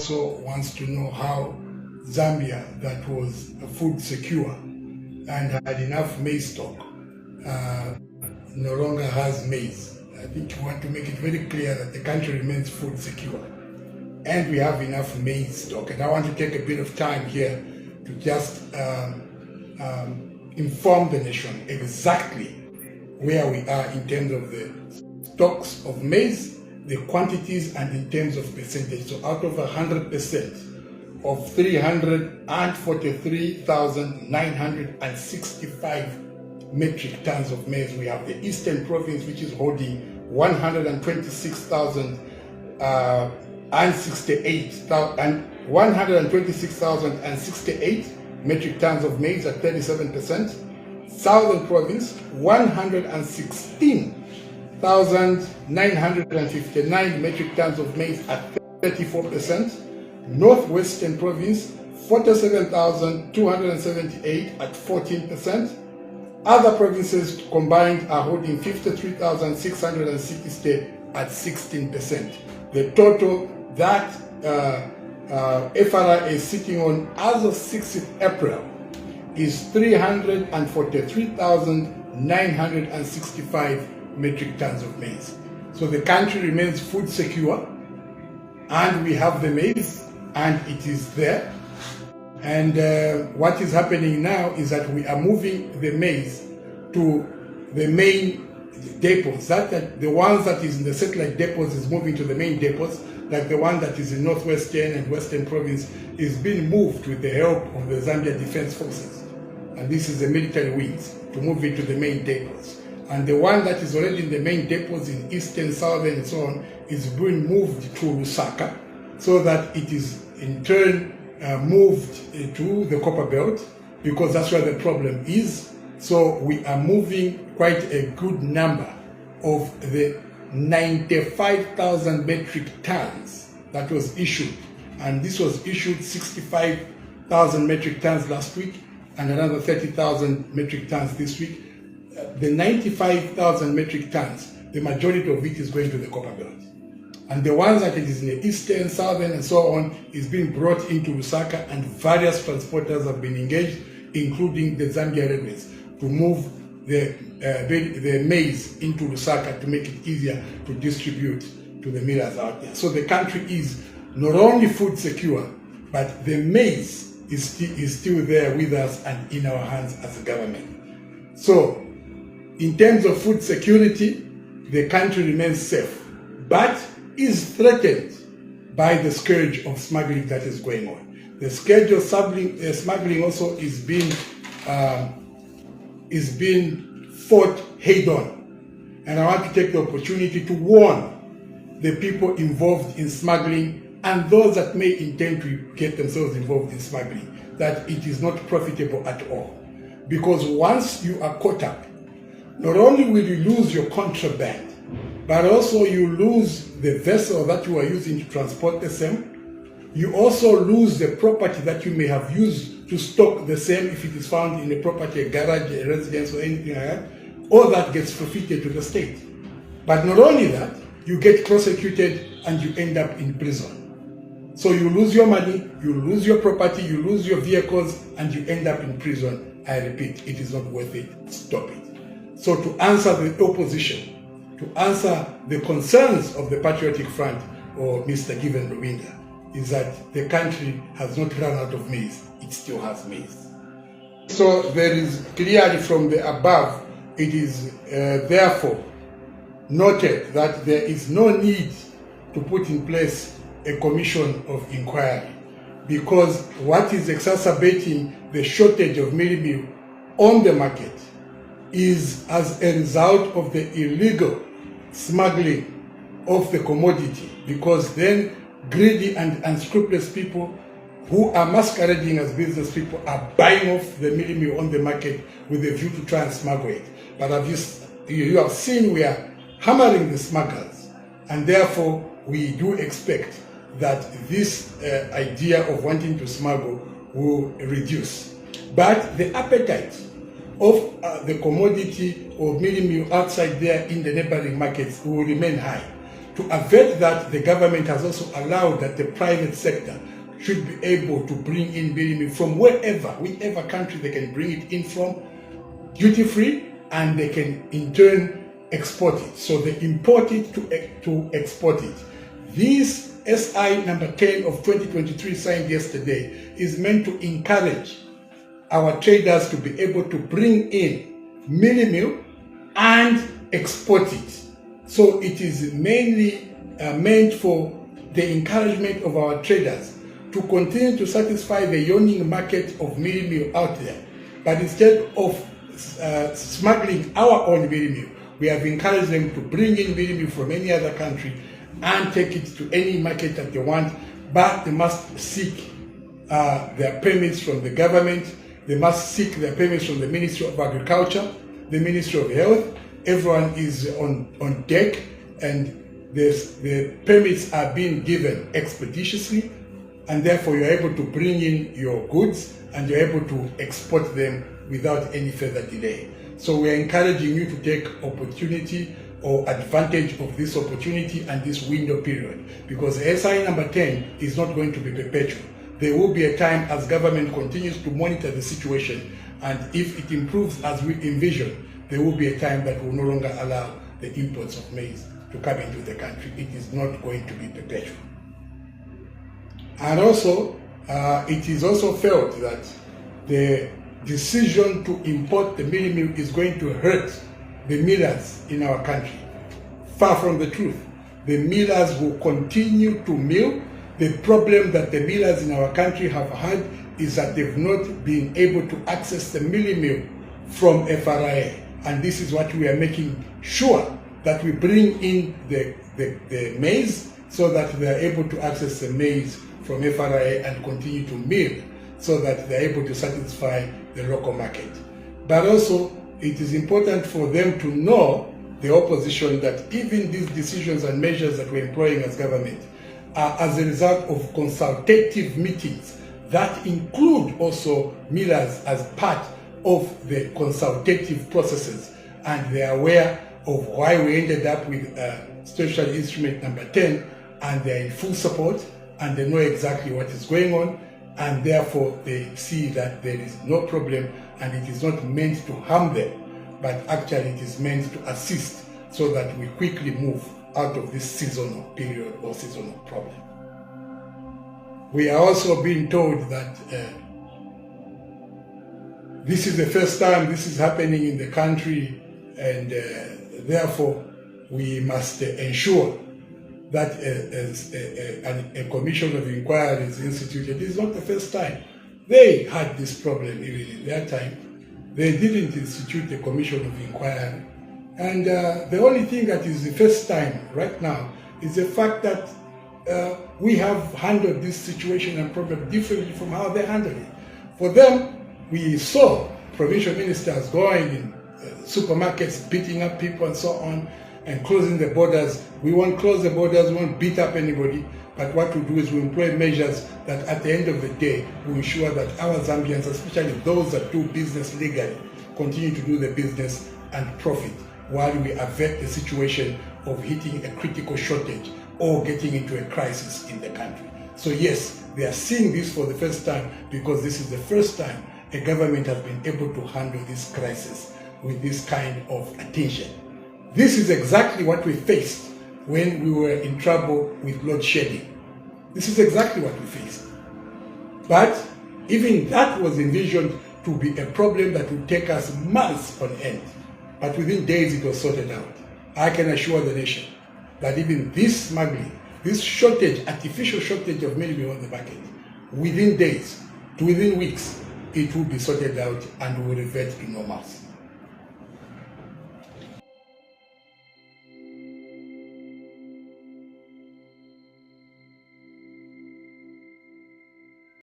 also wants to know how Zambia, that was food secure and had enough maize stock, no longer has maize. I think we want to make it very clear that the country remains food secure and we have enough maize stock. And I want to take a bit of time here to just inform the nation exactly where we are in terms of the stocks of maize, the quantities, and in terms of percentage. So out of 100% of 343,965 metric tons of maize, we have the Eastern Province, which is holding 126,068 metric tons of maize at 37%. Southern Province, 116,959 metric tons of maize at 34%. Northwestern Province, 47,278 at 14%. Other provinces combined are holding 53,660 at 16%. The total that FRI is sitting on as of 6th April is 343,965 metric tons of maize. So the country remains food secure, and we have the maize, and it is there. And what is happening now is that we are moving the maize to the main depots. That the ones that is in the satellite depots is moving to the main depots, like the one that is in Northwestern and Western Province is being moved with the help of the Zambian Defense Forces. And this is the military wings to move it to the main depots. And the one that is already in the main depots in Eastern, Southern, and so on is being moved to Lusaka, so that it is in turn moved to the Copper Belt, because that's where the problem is. So we are moving quite a good number of the 95,000 metric tons that was issued. And this was issued 65,000 metric tons last week and another 30,000 metric tons this week. The 95,000 metric tons, the majority of it is going to the Copper Belt. And the ones that it is in the Eastern, Southern, and so on is being brought into Lusaka, and various transporters have been engaged, including the Zambia Railways, to move the maize into Lusaka to make it easier to distribute to the millers out there. So the country is not only food secure, but the maize is still there with us and in our hands as a government. So in terms of food security, the country remains safe, but is threatened by the scourge of smuggling that is going on. The scourge of smuggling also is being fought head on. And I want to take the opportunity to warn the people involved in smuggling and those that may intend to get themselves involved in smuggling that it is not profitable at all. Because once you are caught up, not only will you lose your contraband, but also you lose the vessel that you are using to transport the same. You also lose the property that you may have used to stock the same if it is found in a property, a garage, a residence, or anything like that. All that gets forfeited to the state. But not only that, you get prosecuted and you end up in prison. So you lose your money, you lose your property, you lose your vehicles, and you end up in prison. I repeat, it is not worth it. Stop it. So to answer the opposition, to answer the concerns of the Patriotic Front or Mr. Given Rwinda, is that the country has not run out of maize, it still has maize. So there is clearly from the above, it is therefore noted that there is no need to put in place a commission of inquiry, because what is exacerbating the shortage of meal on the market is as a result of the illegal smuggling of the commodity, because then greedy and unscrupulous people who are masquerading as business people are buying off the meal on the market with a view to try and smuggle it. But you have seen we are hammering the smugglers, and therefore we do expect that this idea of wanting to smuggle will reduce. But the appetite of the commodity or meal outside there in the neighboring markets will remain high. To avert that, the government has also allowed that the private sector should be able to bring in milk from whichever country they can bring it in from, duty-free, and they can in turn export it. So they import it to export it. This SI number 10 of 2023 signed yesterday is meant to encourage our traders to be able to bring in milk and export it. So it is mainly meant for the encouragement of our traders to continue to satisfy the yawning market of milk out there. But instead of smuggling our own milk, we have encouraged them to bring in milk from any other country and take it to any market that they want, but they must seek their permits from the government. They must seek their permits from the Ministry of Agriculture, the Ministry of Health. Everyone is on deck, and the permits are being given expeditiously, and therefore you're able to bring in your goods and you're able to export them without any further delay. So we're encouraging you to take opportunity or advantage of this opportunity and this window period, because SI number 10 is not going to be perpetual. There will be a time as government continues to monitor the situation, and if it improves as we envision, there will be a time that will no longer allow the imports of maize to come into the country. It is not going to be perpetual. And also, it is also felt that the decision to import the milk is going to hurt the millers in our country. Far from the truth. The millers will continue to mill. The problem that the millers in our country have had is that they've not been able to access the milk from FRA. And this is what we are making sure that we bring in the maize so that they are able to access the maize from FRA and continue to mill so that they are able to satisfy the local market. But also, it is important for them to know, the opposition, that even these decisions and measures that we're employing as government are as a result of consultative meetings that include also millers as part of the consultative processes, and they are aware of why we ended up with Special Instrument number 10, and they're in full support, and they know exactly what is going on, and therefore they see that there is no problem, and it is not meant to harm them, but actually it is meant to assist so that we quickly move out of this seasonal period or seasonal problem. We are also being told that this is the first time this is happening in the country, and therefore we must ensure that a commission of inquiry is instituted. It's not the first time. They had this problem even in their time. They didn't institute a commission of inquiry. And the only thing that is the first time right now is the fact that we have handled this situation and problem differently from how they handled it. For them, we saw provincial ministers going in supermarkets, beating up people and so on, and closing the borders. We won't close the borders, we won't beat up anybody, but what we do is we employ measures that at the end of the day will ensure that our Zambians, especially those that do business legally, continue to do the business and profit, while we avert the situation of hitting a critical shortage or getting into a crisis in the country. So yes, they are seeing this for the first time, because this is the first time a government has been able to handle this crisis with this kind of attention. This is exactly what we faced when we were in trouble with load shedding. This is exactly what we faced. But even that was envisioned to be a problem that would take us months on end. But within days it was sorted out. I can assure the nation that even this smuggling, this shortage, artificial shortage of milk on the market, within days to within weeks, it will be sorted out and will revert to normalcy.